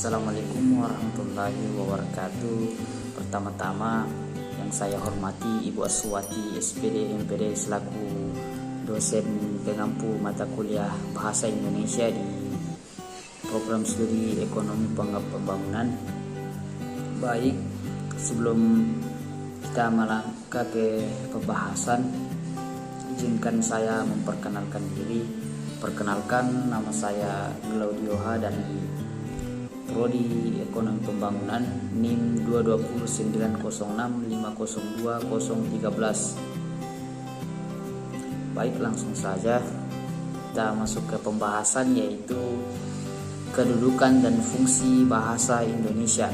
Assalamualaikum warahmatullahi wabarakatuh. Pertama-tama yang saya hormati Ibu Aswati SPD MPD selaku dosen pengampu mata kuliah Bahasa Indonesia di program studi Ekonomi Pembangunan. Baik, sebelum kita melangkah ke pembahasan, izinkan saya memperkenalkan diri. Perkenalkan, nama saya Claudio H dari Prodi Ekonomi Pembangunan, NIM 22090502013. Baik, langsung saja kita masuk ke pembahasan, yaitu kedudukan dan fungsi bahasa Indonesia.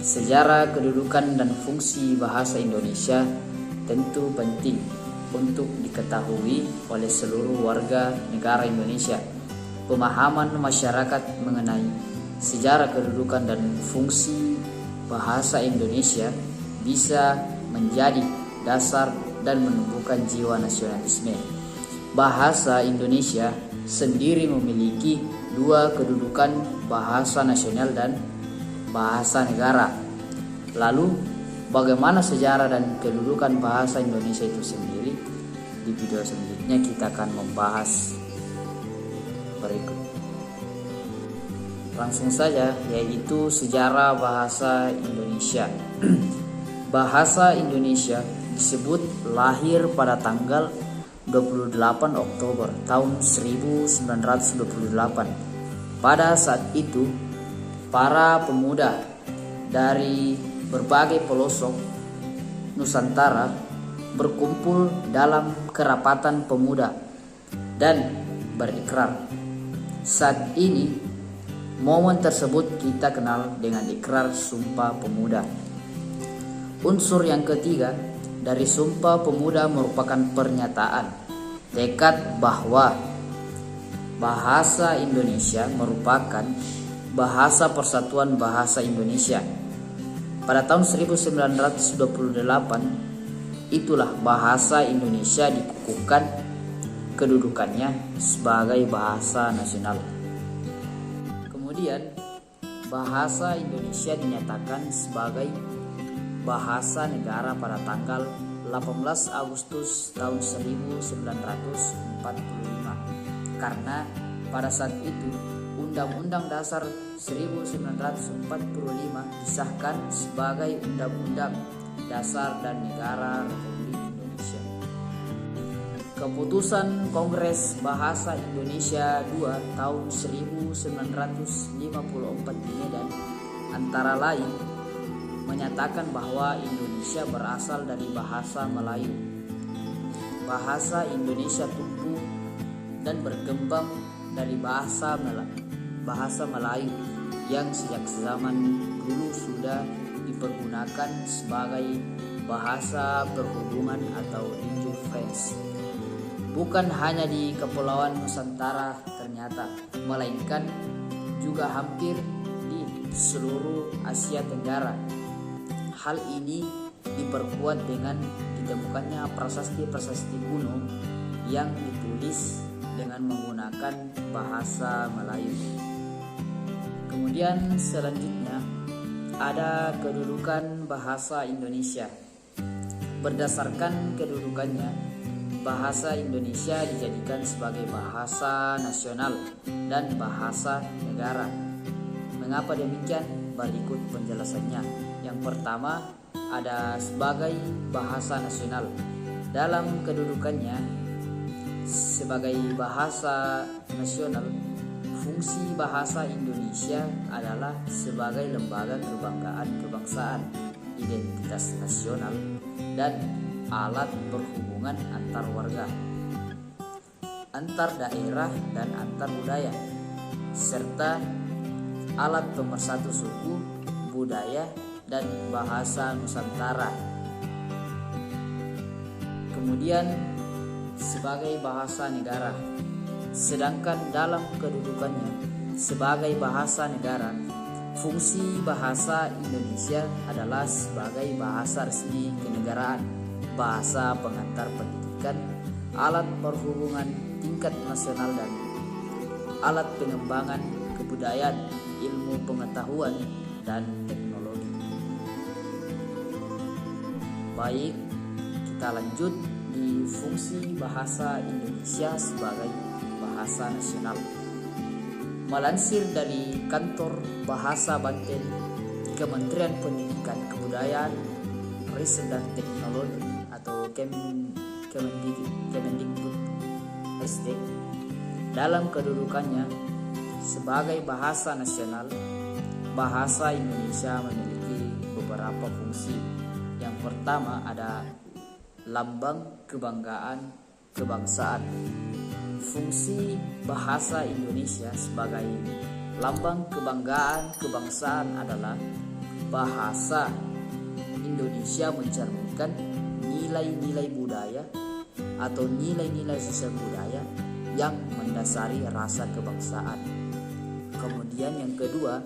Sejarah kedudukan dan fungsi bahasa Indonesia tentu penting untuk diketahui oleh seluruh warga negara Indonesia. Pemahaman masyarakat mengenai sejarah kedudukan dan fungsi bahasa Indonesia bisa menjadi dasar dan menumbuhkan jiwa nasionalisme. Bahasa Indonesia sendiri memiliki dua kedudukan, bahasa nasional dan bahasa negara. Lalu, bagaimana sejarah dan kedudukan bahasa Indonesia itu sendiri? Di video selanjutnya kita akan membahas berikut. Langsung saja, yaitu sejarah bahasa Indonesia. Bahasa Indonesia disebut lahir pada tanggal 28 Oktober tahun 1928. Pada saat itu, para pemuda dari berbagai pelosok Nusantara berkumpul dalam kerapatan pemuda dan berikrar. Saat ini, momen tersebut kita kenal dengan ikrar Sumpah Pemuda. Unsur yang ketiga dari Sumpah Pemuda merupakan pernyataan tekad bahwa bahasa Indonesia merupakan bahasa persatuan bahasa Indonesia. Pada tahun 1928, itulah bahasa Indonesia dikukuhkan kedudukannya sebagai bahasa nasional. Kemudian, bahasa Indonesia dinyatakan sebagai bahasa negara pada tanggal 18 Agustus tahun 1945 karena pada saat itu Undang-Undang Dasar 1945 disahkan sebagai Undang-Undang Dasar dan Negara Republik Indonesia. Keputusan Kongres Bahasa Indonesia II tahun 1954 di Medan antara lain menyatakan bahwa Indonesia berasal dari bahasa Melayu. Bahasa Indonesia tumbuh dan berkembang dari bahasa Melayu yang sejak zaman dulu sudah dipergunakan sebagai bahasa perhubungan atau interference. Bukan hanya di Kepulauan Nusantara ternyata, melainkan juga hampir di seluruh Asia Tenggara. Hal ini diperkuat dengan ditemukannya prasasti-prasasti kuno yang ditulis dengan menggunakan bahasa Melayu. Kemudian selanjutnya ada kedudukan bahasa Indonesia. Berdasarkan kedudukannya, bahasa Indonesia dijadikan sebagai bahasa nasional dan bahasa negara. Mengapa demikian? Berikut penjelasannya. Yang pertama, ada sebagai bahasa nasional. Dalam kedudukannya sebagai bahasa nasional, fungsi bahasa Indonesia adalah sebagai lembaga kebanggaan kebangsaan, identitas nasional, dan alat perhubungan antar warga, antar daerah dan antar budaya, serta alat pemersatu suku, budaya, dan bahasa Nusantara. Kemudian sebagai bahasa negara. Sedangkan dalam kedudukannya sebagai bahasa negara, fungsi bahasa Indonesia adalah sebagai bahasa resmi kenegaraan, bahasa pengantar pendidikan, alat perhubungan tingkat nasional, dan alat pengembangan kebudayaan ilmu pengetahuan dan teknologi. Baik, kita lanjut di fungsi bahasa Indonesia sebagai bahasa nasional. Melansir dari Kantor Bahasa Banten, Kementerian Pendidikan Kebudayaan, Riset dan Teknologi atau Kemendikbud Ristek, dalam kedudukannya sebagai bahasa nasional, bahasa Indonesia memiliki beberapa fungsi. Yang pertama ada lambang kebanggaan kebangsaan. Fungsi bahasa Indonesia sebagai lambang kebanggaan kebangsaan adalah bahasa Indonesia mencerminkan nilai-nilai budaya atau nilai-nilai sosial budaya yang mendasari rasa kebangsaan. Kemudian yang kedua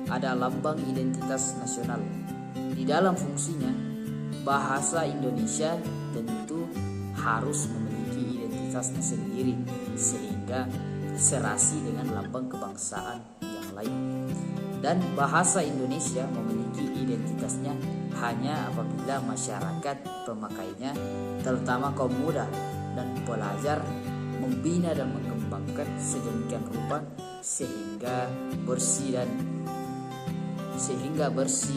ada lambang identitas nasional. Di dalam fungsinya, bahasa Indonesia tentu harus memiliki identitasnya sendiri sehingga serasi dengan lambang kebangsaan yang lain. Dan bahasa Indonesia memiliki identitasnya hanya apabila masyarakat pemakainya, terutama kaum muda dan pelajar, membina dan mengembangkan sedemikian rupa sehingga bersih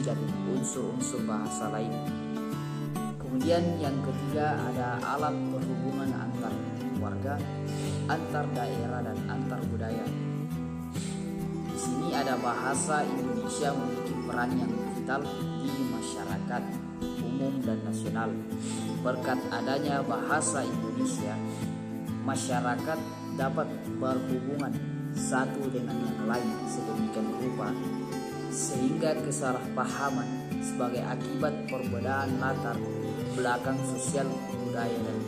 dari unsur-unsur bahasa lain. Kemudian yang ketiga ada alat perhubungan antar warga, antar daerah dan antar budaya. Di sini ada bahasa Indonesia memiliki peran yang vital di masyarakat umum dan nasional. Berkat adanya bahasa Indonesia, masyarakat dapat berhubungan satu dengan yang lain sedemikian rupa sehingga kesalahpahaman sebagai akibat perbedaan latar belakang sosial, budaya dan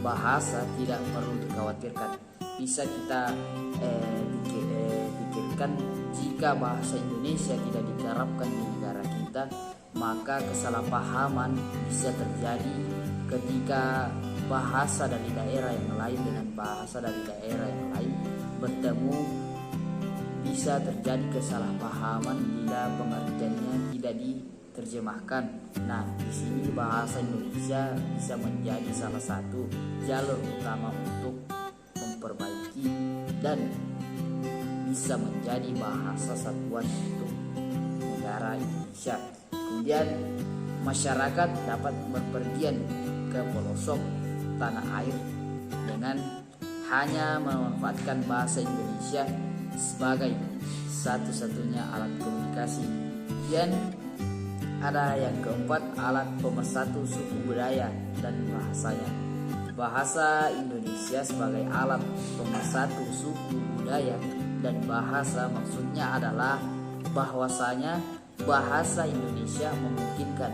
bahasa tidak perlu dikhawatirkan. Bisa kita pikirkan jika bahasa Indonesia tidak diterapkan di negara kita, maka kesalahpahaman bisa terjadi ketika bahasa dari daerah yang lain dengan bahasa dari daerah yang lain bertemu. Bisa terjadi kesalahpahaman bila pengertiannya tidak diterjemahkan. Nah, di sini bahasa Indonesia bisa menjadi salah satu jalur utama untuk memperbaiki dan bisa menjadi bahasa satuan untuk negara Indonesia. Kemudian masyarakat dapat berpergian ke pelosok tanah air dengan hanya memanfaatkan bahasa Indonesia sebagai satu-satunya alat komunikasi. Dan ada yang keempat, alat pemersatu suku budaya dan bahasanya. Bahasa Indonesia sebagai alat pemersatu suku budaya dan bahasa maksudnya adalah bahwasanya bahasa Indonesia memungkinkan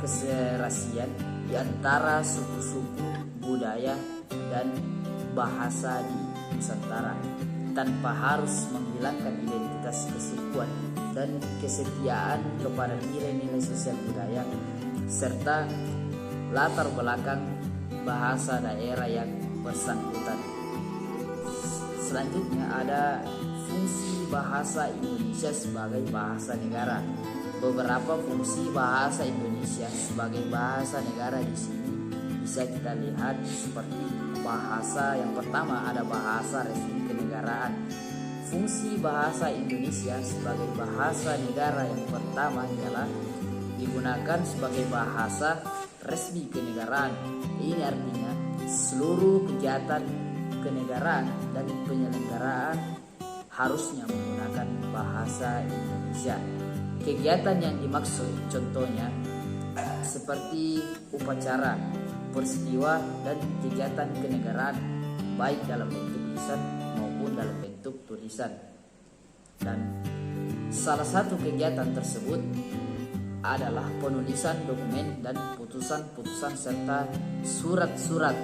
keserasian di antara suku-suku budaya dan bahasa di Nusantara tanpa harus menghilangkan identitas kesukuan dan kesetiaan kepada nilai-nilai sosial budaya serta latar belakang bahasa daerah yang bersangkutan. Selanjutnya ada fungsi bahasa Indonesia sebagai bahasa negara. Beberapa fungsi bahasa Indonesia sebagai bahasa negara di sini bisa kita lihat seperti bahasa yang pertama ada bahasa resmi kenegaraan. Fungsi bahasa Indonesia sebagai bahasa negara yang pertama ialah digunakan sebagai bahasa resmi kenegaraan. Ini artinya seluruh kegiatan kenegaraan dan penyelenggaraan harusnya menggunakan bahasa Indonesia. Kegiatan yang dimaksud contohnya seperti upacara, peristiwa dan kegiatan kenegaraan baik dalam bentuk lisan maupun dalam bentuk tulisan. Dan salah satu kegiatan tersebut adalah penulisan dokumen dan putusan-putusan serta surat-surat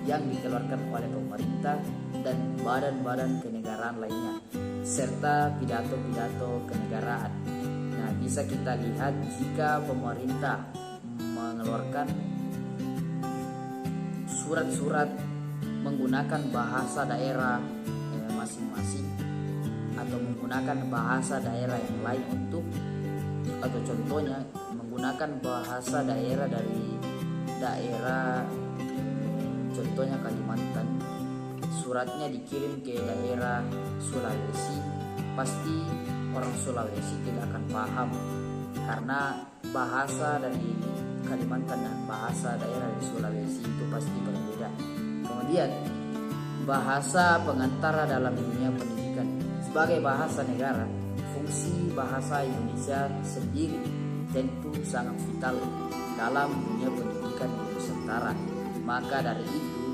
yang dikeluarkan oleh pemerintah dan badan-badan kenegaraan lainnya serta pidato-pidato kenegaraan. Nah, bisa kita lihat jika pemerintah mengeluarkan surat-surat menggunakan bahasa daerah masing-masing atau menggunakan bahasa daerah yang lain untuk, atau contohnya menggunakan bahasa daerah dari daerah, contohnya Kalimantan, suratnya dikirim ke daerah Sulawesi, pasti orang Sulawesi tidak akan paham karena bahasa dari Kalimantan dan bahasa daerah di Sulawesi itu pasti berbeda. Kemudian bahasa pengantara dalam dunia pendidikan. Sebagai bahasa negara, fungsi bahasa Indonesia sendiri tentu sangat vital dalam dunia pendidikan di Nusantara. Maka dari itu,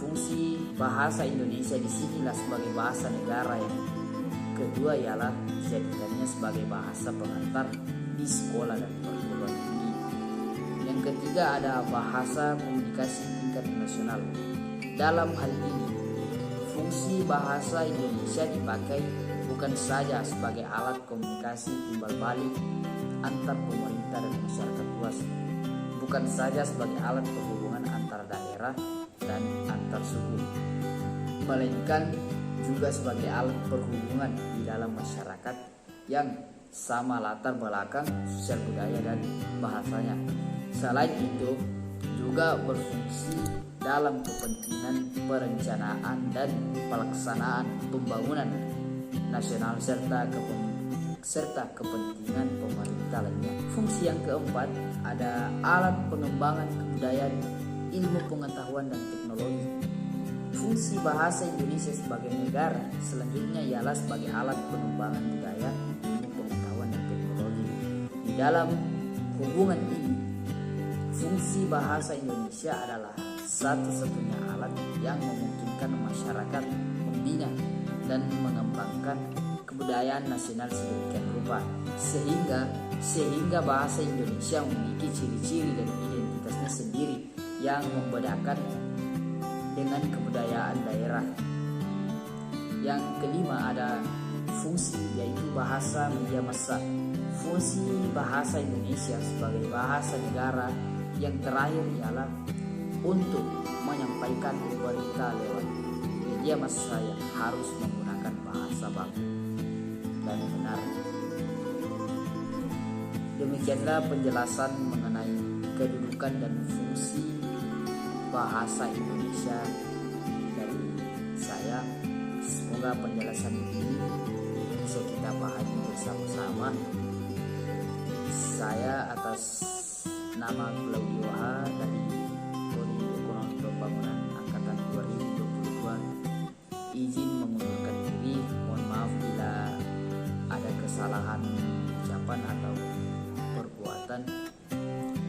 fungsi bahasa Indonesia disinilah sebagai bahasa negara. Yang kedua ialah dijadikannya sebagai bahasa pengantar di sekolah dan perguruan tinggi. Yang ketiga ada bahasa komunikasi tingkat nasional. Dalam hal ini, fungsi bahasa Indonesia dipakai bukan saja sebagai alat komunikasi timbal balik antar pemerintah dan masyarakat luas, bukan saja sebagai alat perhubungan antar daerah dan antar suku, melainkan juga sebagai alat perhubungan di dalam masyarakat yang sama latar belakang sosial budaya dan bahasanya. Selain itu, juga berfungsi dalam kepentingan perencanaan dan pelaksanaan pembangunan nasional serta kepentingan pemerintah lainnya. Fungsi yang keempat ada alat pengembangan kebudayaan, ilmu pengetahuan dan teknologi. Fungsi bahasa Indonesia sebagai negara selanjutnya ialah sebagai alat pengembangan budaya, ilmu pengetahuan dan teknologi. Di dalam hubungan ini, fungsi bahasa Indonesia adalah satu-satunya alat yang memungkinkan masyarakat membina dan mengembangkan kebudayaan nasional sedemikian rupa sehingga bahasa Indonesia memiliki ciri-ciri dan identitasnya sendiri yang membedakan dengan kebudayaan daerah. Yang kelima ada fungsi, yaitu bahasa media massa. Fungsi bahasa Indonesia sebagai bahasa negara yang terakhir ialah untuk menyampaikan berita lewat media massa yang harus menggunakan bahasa baku dan benar. Demikianlah penjelasan mengenai kedudukan dan fungsi bahasa Indonesia dari saya. Semoga penjelasan ini bisa kita pahami bersama-sama. Saya atas nama Claudio H dari Prodi Ekonomi Pembangunan Angkatan 2022 izin mengundurkan diri. Mohon maaf bila ada kesalahan ucapan atau perbuatan.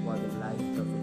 Wabillahi taufiq.